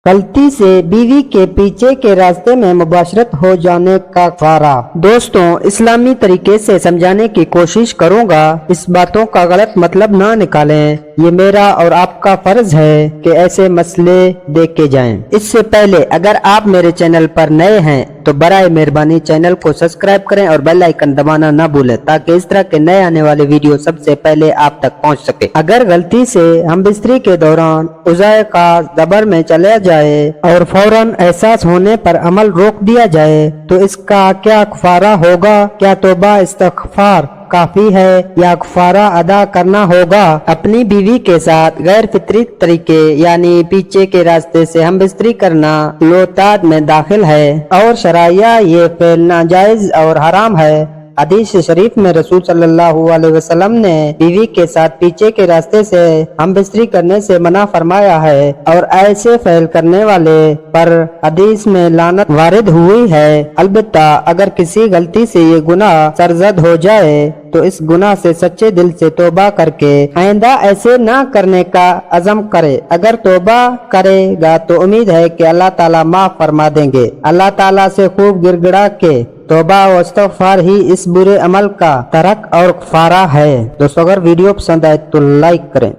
गलती से बीवी के पीछे के रास्ते में मुबाशरत हो जाने का कफारा। दोस्तों, इस्लामी तरीके से समझाने की कोशिश करूंगा, इस बातों का गलत मतलब ना निकालें। ये मेरा और आपका फर्ज है कि ऐसे मसले देख के जाएं। इससे पहले अगर आप मेरे चैनल पर नए हैं तो बराए मेहरबानी चैनल को सब्सक्राइब करें और बेल आइकन दबाना ना भूलें, ताकि इस तरह के नए आने वाले वीडियो सबसे पहले आप तक पहुंच सके। अगर गलती से हम बिस्तरी के दौरान उज़ाए का ज़बर में चले जाए और फौरन एहसास होने पर अमल रोक दिया जाए तो इसका क्या कफारा होगा? क्या तौबा इस्तिग़फ़ार काफी है या कफारा अदा करना होगा? अपनी बीवी के साथ गैर फितरी तरीके यानी पीछे के रास्ते से हम बिस्तरी करना लोताद में दाखिल है और शराया ये फेल नाजायज और हराम है। हदीस शरीफ में रसूल सल्लल्लाहु अलैहि वसल्लम ने बीवी के साथ पीछे के रास्ते से हम बिस्तरी करने से मना फरमाया है और ऐसे फेल करने वाले पर हदीस में लानत वारिद हुई है। अलबत्ता अगर किसी गलती से ये गुनाह सरजद हो जाए तो इस गुनाह से सच्चे दिल से तौबा करके आइंदा ऐसे ना करने का अज़म करे। अगर तौबा करेगा तो उम्मीद है कि अल्लाह ताला माफ फरमा देंगे। अल्लाह ताला से खूब गिड़गिड़ा के तौबा व इस्तिग़फ़ार ही इस बुरे अमल का तरक और कफारा है। दोस्तों, अगर वीडियो पसंद आए तो लाइक करें।